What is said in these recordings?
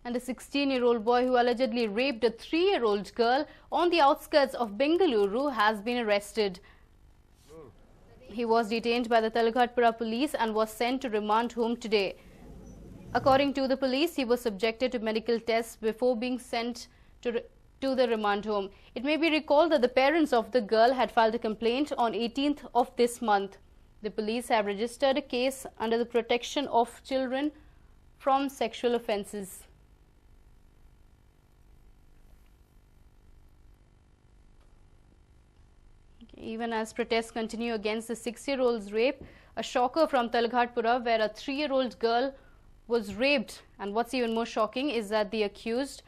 And a 16-year-old boy who allegedly raped a 3-year-old girl on the outskirts of Bengaluru has been arrested. He was detained by the Talghatpura police and was sent to remand home today. According to the police, he was subjected to medical tests before being sent to the remand home. It may be recalled that the parents of the girl had filed a complaint on 18th of this month. The police have registered a case under the Protection of Children from Sexual Offences. Even as protests continue against the 6-year-old's rape, a shocker from Talghatpura where a 3-year-old girl was raped. And what's even more shocking is that the accused,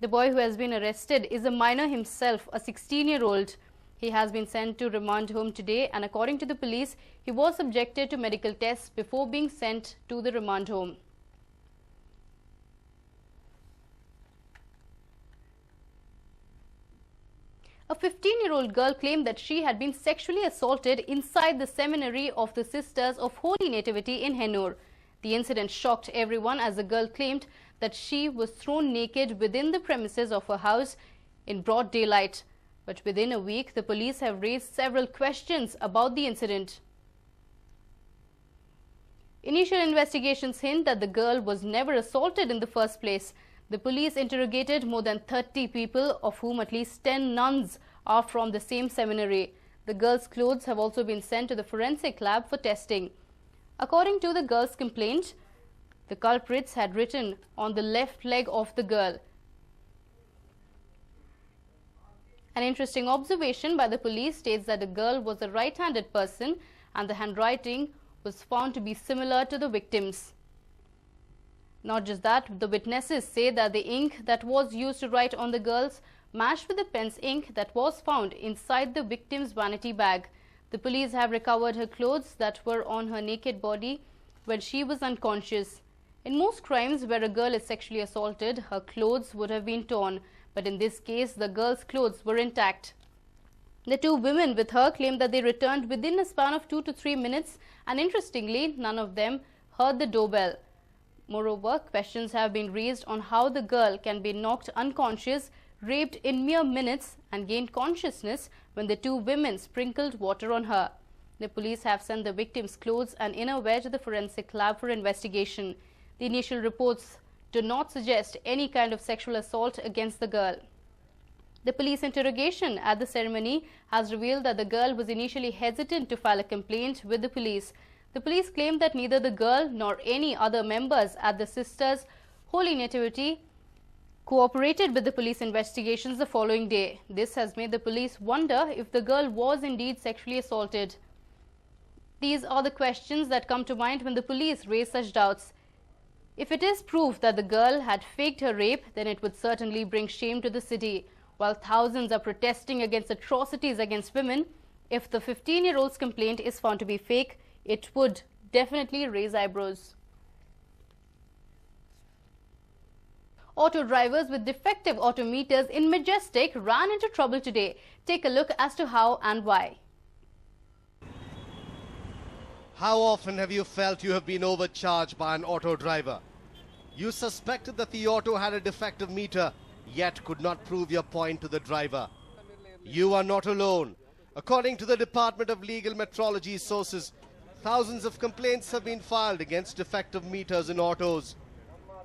the boy who has been arrested, is a minor himself, a 16-year-old. He has been sent to remand home today, and according to the police, he was subjected to medical tests before being sent to the remand home. A 15-year-old girl claimed that she had been sexually assaulted inside the seminary of the Sisters of Holy Nativity in Hennur. The incident shocked everyone as the girl claimed that she was thrown naked within the premises of her house in broad daylight. But within a week, the police have raised several questions about the incident. Initial investigations hint that the girl was never assaulted in the first place. The police interrogated more than 30 people, of whom at least 10 nuns are from the same seminary. The girl's clothes have also been sent to the forensic lab for testing. According to the girl's complaint, the culprits had written on the left leg of the girl. An interesting observation by the police states that the girl was a right-handed person and the handwriting was found to be similar to the victim's. Not just that, the witnesses say that the ink that was used to write on the girls matched with the pen's ink that was found inside the victim's vanity bag. The police have recovered her clothes that were on her naked body when she was unconscious. In most crimes where a girl is sexually assaulted, her clothes would have been torn, but in this case, the girl's clothes were intact. The two women with her claimed that they returned within a span of 2 to 3 minutes, and interestingly, none of them heard the doorbell. Moreover, questions have been raised on how the girl can be knocked unconscious, raped in mere minutes, and gained consciousness when the two women sprinkled water on her. The police have sent the victim's clothes and innerwear to the forensic lab for investigation. The initial reports do not suggest any kind of sexual assault against the girl. The police interrogation at the ceremony has revealed that the girl was initially hesitant to file a complaint with the police. The police claimed that neither the girl nor any other members at the Sisters Holy Nativity cooperated with the police investigations the following day. This has made the police wonder if the girl was indeed sexually assaulted. These are the questions that come to mind when the police raise such doubts. If it is proof that the girl had faked her rape, then it would certainly bring shame to the city. While thousands are protesting against atrocities against women, if the 15-year-old's complaint is found to be fake, it would definitely raise eyebrows. Auto drivers with defective auto meters in Majestic ran into trouble today. Take a look as to how and why. How often have you felt you have been overcharged by an auto driver? You suspected that the auto had a defective meter, yet could not prove your point to the driver. You are not alone. According to the Department of Legal Metrology sources, thousands of complaints have been filed against defective meters in autos.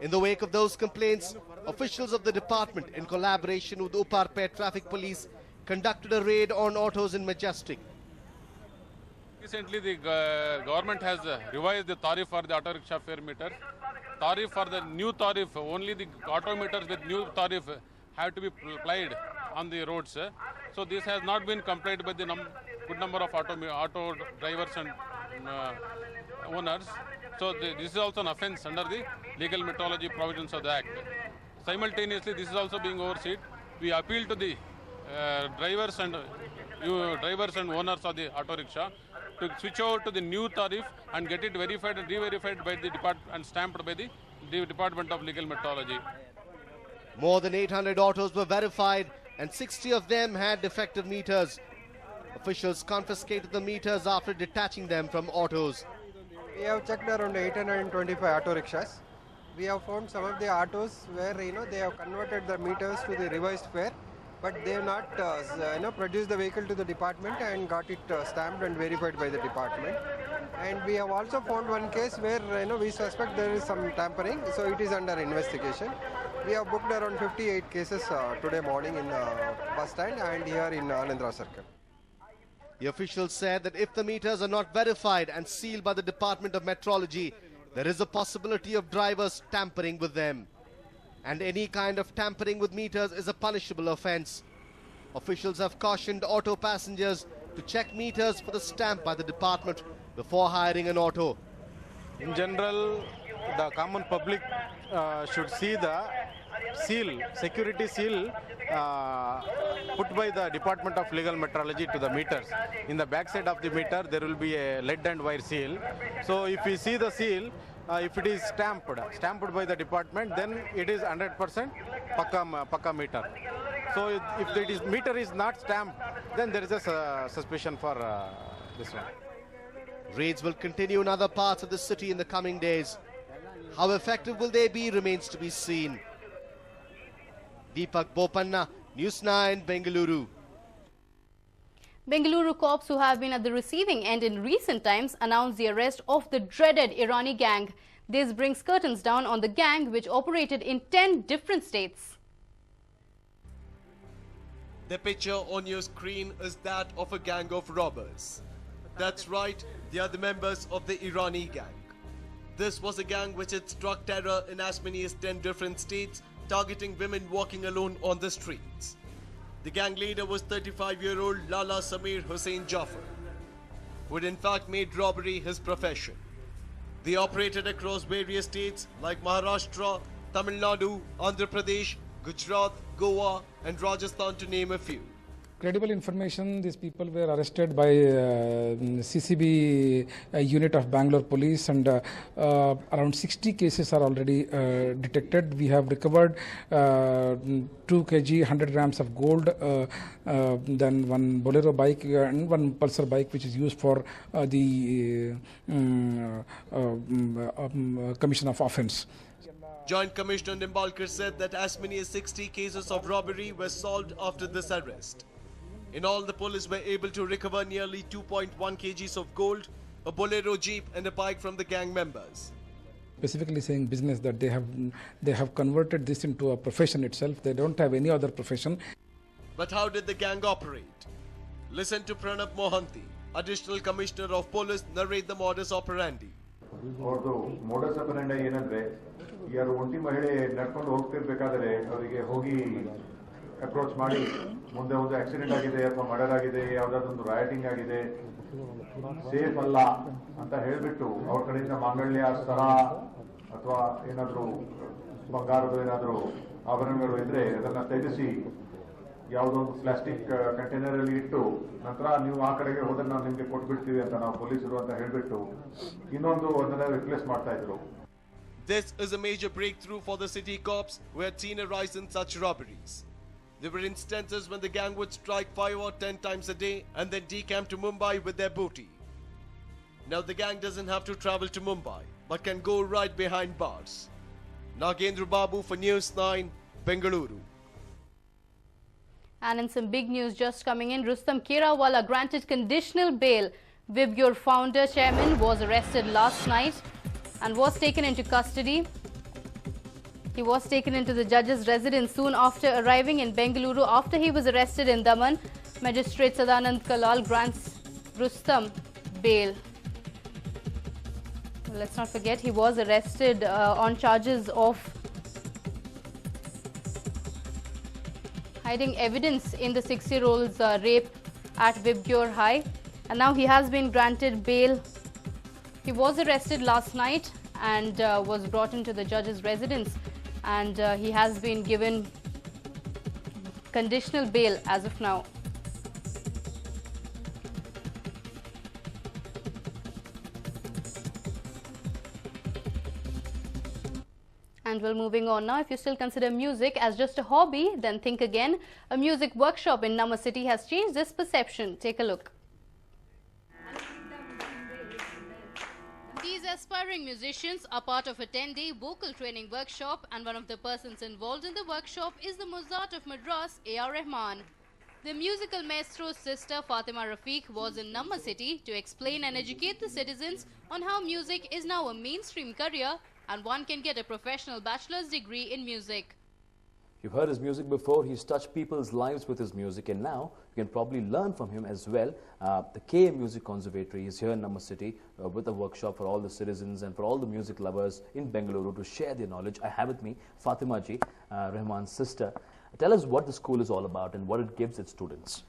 In the wake of those complaints, officials of the department, in collaboration with Uparpet Traffic Police, conducted a raid on autos in Majestic. Recently, the government has revised the tariff for the auto rickshaw fare meter. Tariff for the new tariff, only the auto meters with new tariff have to be applied on the roads. So this has not been complied by the good number of auto drivers and owners. So this is also an offence under the legal metrology provisions of the Act. Simultaneously, this is also being overseen. We appeal to the drivers and owners of the auto rickshaw to switch over to the new tariff and get it verified and re-verified by the department and stamped by the Department of Legal Metrology. More than 800 autos were verified and 60 of them had defective meters. Officials confiscated the meters after detaching them from autos. We have checked around 825 auto rickshaws. We have found some of the autos where they have converted the meters to the revised fare, but they have not produced the vehicle to the department and got it stamped and verified by the department. And we have also found one case where we suspect there is some tampering, so it is under investigation. We have booked around 58 cases today morning in bus stand and here in Anandra Circle. The officials said that if the meters are not verified and sealed by the Department of Metrology, there is a possibility of drivers tampering with them. And any kind of tampering with meters is a punishable offence. Officials have cautioned auto passengers to check meters for the stamp by the department before hiring an auto. In general, the common public should see the seal, security seal put by the Department of Legal Metrology to the meters. In the back side of the meter, there will be a lead and wire seal. So if we see the seal, if it is stamped by the department, then it is 100% pakka meter. So if the meter is not stamped, then there is a suspicion for this one. Raids will continue in other parts of the city in the coming days. How effective will they be remains to be seen. Deepak Bopanna, News9, Bengaluru. Bengaluru cops who have been at the receiving end in recent times announced the arrest of the dreaded Irani gang. This brings curtains down on the gang which operated in 10 different states. The picture on your screen is that of a gang of robbers. That's right, they are the members of the Irani gang. This was a gang which had struck terror in as many as 10 different states, targeting women walking alone on the streets. The gang leader was 35-year-old Lala Samir Hussain Jafar, who had in fact made robbery his profession. They operated across various states like Maharashtra, Tamil Nadu, Andhra Pradesh, Gujarat, Goa and Rajasthan to name a few. Credible information, these people were arrested by CCB unit of Bangalore police, and around 60 cases are already detected. We have recovered 2 kg, 100 grams of gold, then one Bolero bike and one Pulsar bike which is used for the commission of offence. Joint Commissioner Nimbalkar said that as many as 60 cases of robbery were solved after this arrest. In all, the police were able to recover nearly 2.1 kgs of gold, a Bolero jeep and a bike from the gang members. Specifically saying business, that they have converted this into a profession itself. They don't have any other profession. But how did the gang operate? Listen to Pranab Mohanty, Additional Commissioner of Police, narrate the modus operandi. ಅವ್ರದ್ದು modus ಆಪರೆಂಡಿ ಏನಂದ್ರೆ ಯಾರು ಒಂಟಿ ಮಹಿಳೆ ನಡ್ಕೊಂಡು ಹೋಗ್ತಿರ್ಬೇಕಾದ್ರೆ ಅವರಿಗೆ ಹೋಗಿ approach ಮಾಡಿ ಮುಂದೆ ಒಂದು ಆಕ್ಸಿಡೆಂಟ್ ಆಗಿದೆ ಅಥವಾ ಮರ್ಡರ್ ಆಗಿದೆ, ಯಾವ್ದಾದೊಂದು ರಾಯಟಿಂಗ್ ಆಗಿದೆ, ಸೇಫ್ ಅಲ್ಲ ಅಂತ ಹೇಳ್ಬಿಟ್ಟು ಅವ್ರ ಕಡೆಯಿಂದ ಮಾಂಗಲ್ಯ ಸರ ಅಥವಾ ಏನಾದ್ರು ಬಂಗಾರದ ಏನಾದ್ರು ಆಭರಣಗಳು ಇದ್ರೆ ಅದನ್ನ ತೆಗೆಸಿ ಯಾವುದೋ ಒಂದು ಪ್ಲಾಸ್ಟಿಕ್ ಕಂಟೈನರ್ ಅಲ್ಲಿ ಇಟ್ಟು ನಂತರ ನೀವು ಆ ಕಡೆಗೆ ಹೋದ್ರೆ ನಾವು ನಿಮ್ಗೆ ಕೊಟ್ಬಿಡ್ತೀವಿ ಅಂತ ನಾವು ಪೊಲೀಸರು ಅಂತ ಹೇಳ್ಬಿಟ್ಟು ಇನ್ನೊಂದು ಅದನ್ನ ರಿಪ್ಲೇಸ್ ಮಾಡ್ತಾ ಇದ್ರು. This is a major breakthrough for the city cops who had seen a rise in such robberies. There were instances when the gang would strike 5 or 10 times a day and then decamp to Mumbai with their booty. Now the gang doesn't have to travel to Mumbai but can go right behind bars. Nagendra Babu for News9, Bengaluru. And in some big news just coming in, Rustam Kerawala granted conditional bail. Vibgyor founder chairman was arrested last night and was taken into custody. He was taken into the judge's residence soon after arriving in Bengaluru. After he was arrested in Daman, Magistrate Sadanand Kalal grants Rustam bail. Let's not forget, he was arrested on charges of hiding evidence in the 6-year-old's rape at Vibgyor High, and now he has been granted bail. He was arrested last night and was brought into the judge's residence, and he has been given conditional bail as of now. And well, moving on now, if you still consider music as just a hobby, then think again. A music workshop in Nama City has changed this perception. Take a look. These aspiring musicians are part of a 10-day vocal training workshop, and one of the persons involved in the workshop is the Mozart of Madras, A.R. Rahman. The musical maestro's sister Fatima Rafiq was in Namma City to explain and educate the citizens on how music is now a mainstream career and one can get a professional bachelor's degree in music. You've heard his music before. He's touched people's lives with his music, and now you can probably learn from him as well. The KM Music Conservatory is here in Namma City with a workshop for all the citizens and for all the music lovers in Bengaluru to share their knowledge. I have with me Fatima ji, Rahman's sister. Tell us what the school is all about and what it gives its students.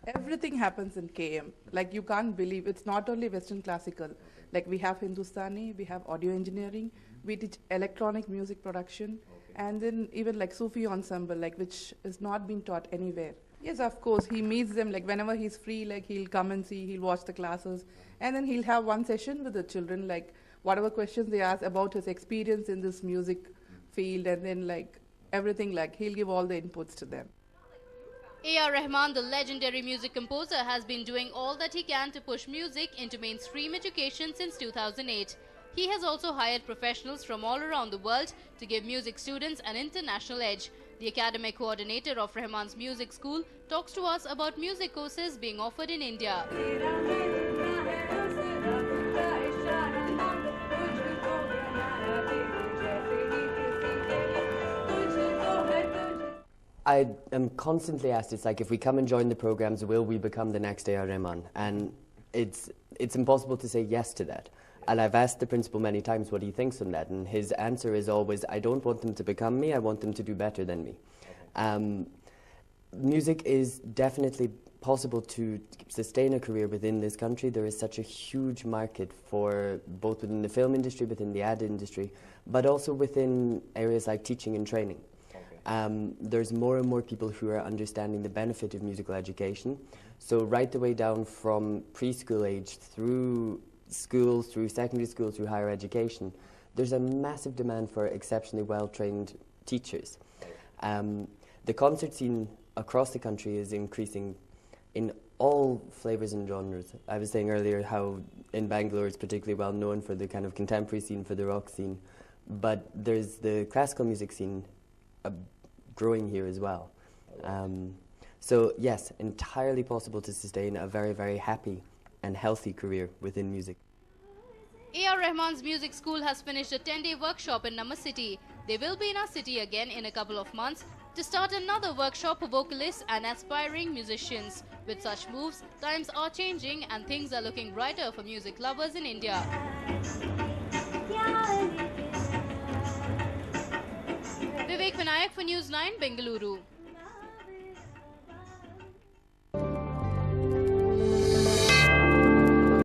Everything happens in KM. Like, you can't believe it's not only Western classical. Like, we have Hindustani, we have audio engineering, we teach electronic music production, and then even like Sufi ensemble, like, which is not being taught anywhere. Yes, of course, he meets them, like, whenever he's free, like, he'll come and see, he'll watch the classes, and then he'll have one session with the children, like, whatever questions they ask about his experience in this music field, and then, like, everything, like, he'll give all the inputs to them. A.R. Rahman, the legendary music composer, has been doing all that he can to push music into mainstream education since 2008. He has also hired professionals from all around the world to give music students an international edge. The academic coordinator of Rahman's music school talks to us about music courses being offered in India. I am constantly asked, it's like, if we come and join the programs, will we become the next A.R. Rahman? And it's impossible to say yes to that. And I've asked the principal many times what he thinks on that, and his answer is always, I don't want them to become me, I want them to do better than me. Music is definitely possible to sustain a career within this country. There is such a huge market for both within the film industry, within the ad industry, but also within areas like teaching and training. There's more and more people who are understanding the benefit of musical education. So right the way down from preschool age through schools, through secondary school, through higher education, there's a massive demand for exceptionally well-trained teachers. The concert scene across the country is increasing in all flavours and genres. I was saying earlier how in Bangalore it's particularly well known for the kind of contemporary scene, for the rock scene, but there's the classical music scene growing here as well. So yes, entirely possible to sustain a very, very happy and healthy career within music. A.R. Rahman's music school has finished a 10-day workshop in Namma City. They will be in our city again in a couple of months to start another workshop for vocalists and aspiring musicians. With such moves, times are changing and things are looking brighter for music lovers in India. Vivek Vinayak for News 9, Bengaluru.